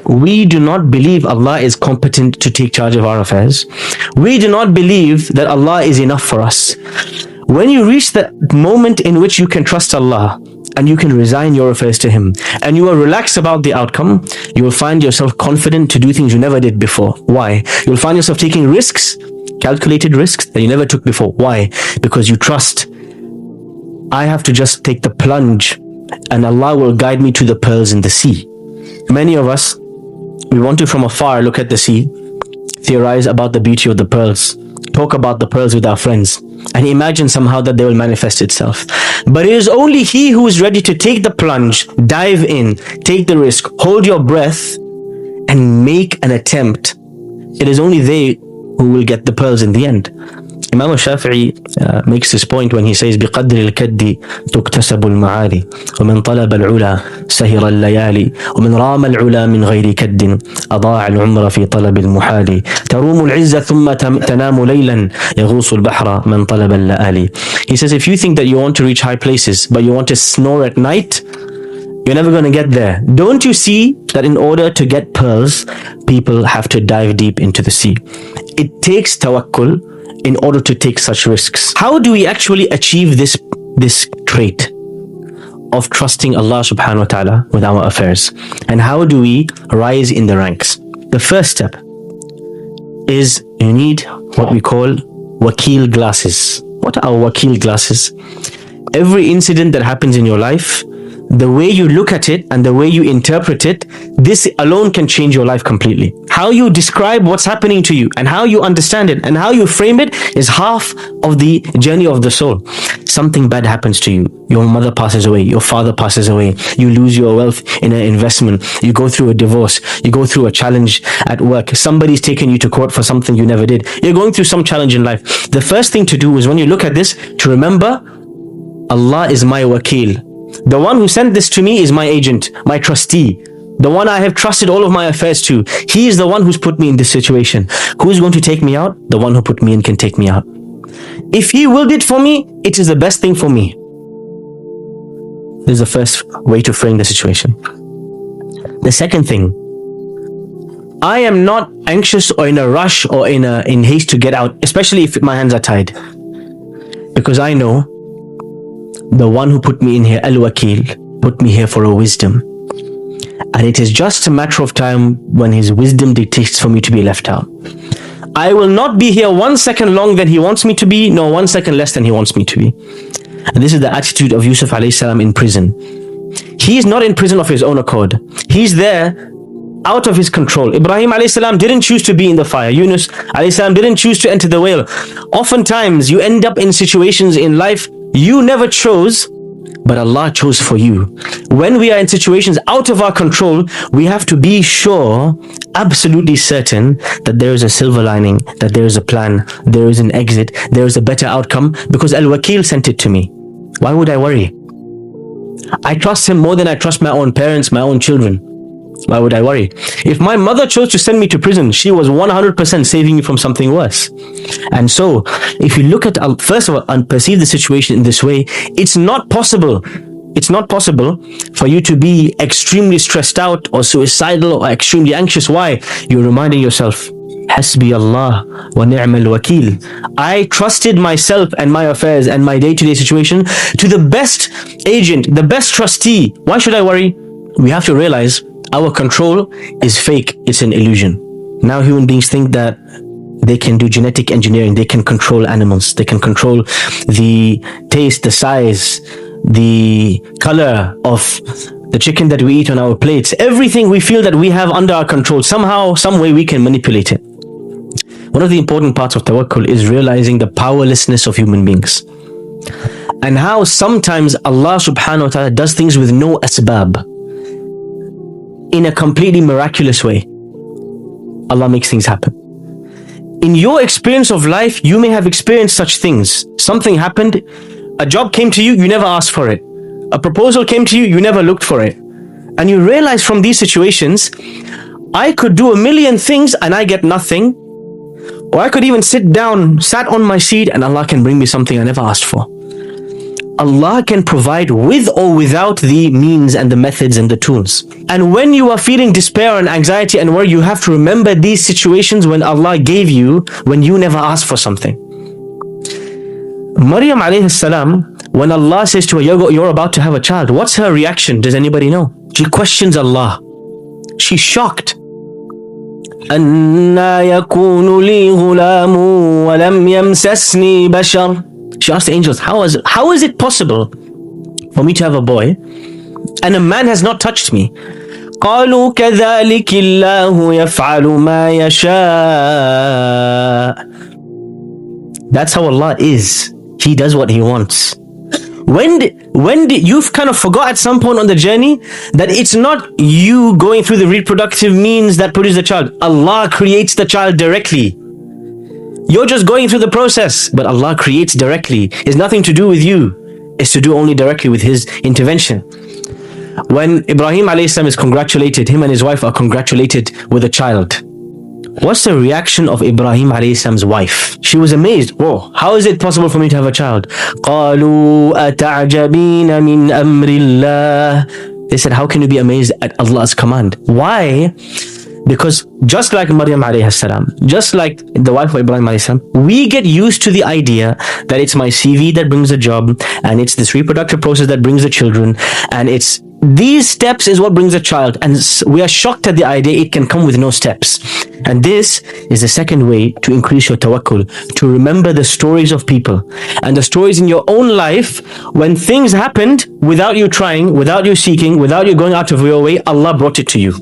we do not believe Allah is competent to take charge of our affairs. We do not believe that Allah is enough for us. When you reach that moment in which you can trust Allah and you can resign your affairs to Him and you are relaxed about the outcome, you will find yourself confident to do things you never did before. Why? You'll find yourself taking risks, calculated risks that you never took before. Why? Because you trust. I have to just take the plunge and Allah will guide me to the pearls in the sea. Many of us, we want to from afar look at the sea, theorize about the beauty of the pearls, talk about the pearls with our friends, and imagine somehow that they will manifest itself. But it is only he who is ready to take the plunge, dive in, take the risk, hold your breath, and make an attempt. It is only they who will get the pearls in the end. Imam al-Shafi'i makes this point when he says بِقَدْرِ الْكَدِّ تُكْتَسَبُ الْمَعَالِي وَمَنْ طَلَبَ الْعُلَى سَهِرَ اللَّيَالِي وَمَنْ رَامَ الْعُلَى مِنْ غَيْرِ كَدٍّ أَضَاعَ الْعُمْرَ فِي طَلَبِ الْمُحَالِ تَرُومُ الْعِزَّ ثُمَّ تَنَامُ لَيْلًا يَغُوصُ الْبَحْرَ مَنْ طَلَبَ اللَّآلِ. He says, if you think that you want to reach high places but you want to snore at night, you're never going to get there. Don't you see that in order to get pearls, people have to dive deep into the sea? It takes tawakkul in order to take such risks. How do we actually achieve this trait of trusting Allah subhanahu wa ta'ala with our affairs? And how do we rise in the ranks? The first step is you need what we call wakil glasses. What are wakil glasses? Every incident that happens in your life, the way you look at it and the way you interpret it, this alone can change your life completely. How you describe what's happening to you and how you understand it and how you frame it is half of the journey of the soul. Something bad happens to you. Your mother passes away. Your father passes away. You lose your wealth in an investment. You go through a divorce. You go through a challenge at work. Somebody's taken you to court for something you never did. You're going through some challenge in life. The first thing to do is when you look at this, to remember Allah is my wakil. The one who sent this to me is my agent, my trustee, the one I have trusted all of my affairs to. He is the one who's put me in this situation. Who is going to take me out? The one who put me in can take me out. If He willed it for me, it is the best thing for me. This is the first way to frame the situation. The second thing, I am not anxious or in a rush or in haste to get out, especially if my hands are tied, because I know the one who put me in here, Al-Wakil, put me here for a wisdom. And it is just a matter of time when His wisdom dictates for me to be left out. I will not be here 1 second long than He wants me to be, nor 1 second less than He wants me to be. And this is the attitude of Yusuf alayhi salam in prison. He is not in prison of his own accord. He's there out of his control. Ibrahim alayhi salam didn't choose to be in the fire. Yunus alayhi salam didn't choose to enter the whale. Oftentimes you end up in situations in life you never chose, but Allah chose for you. When we are in situations out of our control, we have to be sure, absolutely certain, that there is a silver lining, that there is a plan, there is an exit, there is a better outcome, because Al-Wakil sent it to me. Why would I worry? I trust Him more than I trust my own parents, my own children. Why would I worry? If my mother chose to send me to prison, she was 100% saving me from something worse. And so, if you look at, first of all, and perceive the situation in this way, it's not possible for you to be extremely stressed out or suicidal or extremely anxious. Why? You're reminding yourself, Hasbi Allah wa ni'mal wakil. I trusted myself and my affairs and my day-to-day situation to the best agent, the best trustee. Why should I worry? We have to realize our control is fake. It's an illusion. Now human beings think that they can do genetic engineering. They can control animals. They can control the taste, the size, the color of the chicken that we eat on our plates. Everything we feel that we have under our control, somehow, some way we can manipulate it. One of the important parts of tawakkul is realizing the powerlessness of human beings, and how sometimes Allah subhanahu wa ta'ala does things with no asbab. In a completely miraculous way, Allah makes things happen. In your experience of life, you may have experienced such things. Something happened, a job came to you, you never asked for it. A proposal came to you, you never looked for it. And you realize from these situations, I could do a million things and I get nothing. Or I could even sat on my seat and Allah can bring me something I never asked for. Allah can provide with or without the means and the methods and the tools. And when you are feeling despair and anxiety and worry, you have to remember these situations when Allah gave you, when you never asked for something. Maryam alayhi salam, when Allah says to her, you're about to have a child, what's her reaction? Does anybody know? She questions Allah. She's shocked. أَنَّا يَكُونُ لِي غُلَامٌ وَلَمْ يَمْسَسْنِي بَشَرٌ. She asked the angels, how is it possible for me to have a boy and a man has not touched me? قَالُوا كَذَلِكِ اللَّهُ يَفْعَلُ مَا يَشَاءُ. That's how Allah is. He does what He wants. When did you've kind of forgot at some point on the journey that it's not you going through the reproductive means that produce the child. Allah creates the child directly. You're just going through the process, but Allah creates directly. It's nothing to do with you. It's to do only directly with His intervention. When Ibrahim alayhi salam is congratulated, him and his wife are congratulated with a child. What's the reaction of Ibrahim alayhi salam's wife? She was amazed. Whoa, how is it possible for me to have a child? قَالُوا أَتَعْجَبِينَ مِنْ أَمْرِ اللَّهِ. They said, how can you be amazed at Allah's command? Why? Because just like Maryam alayhi salam, just like the wife of Ibrahim alayhi salam, we get used to the idea that it's my CV that brings a job, and it's this reproductive process that brings the children, and it's these steps is what brings a child, and we are shocked at the idea it can come with no steps. And this is the second way to increase your tawakkul, to remember the stories of people and the stories in your own life when things happened without you trying, without you seeking, without you going out of your way. Allah brought it to you.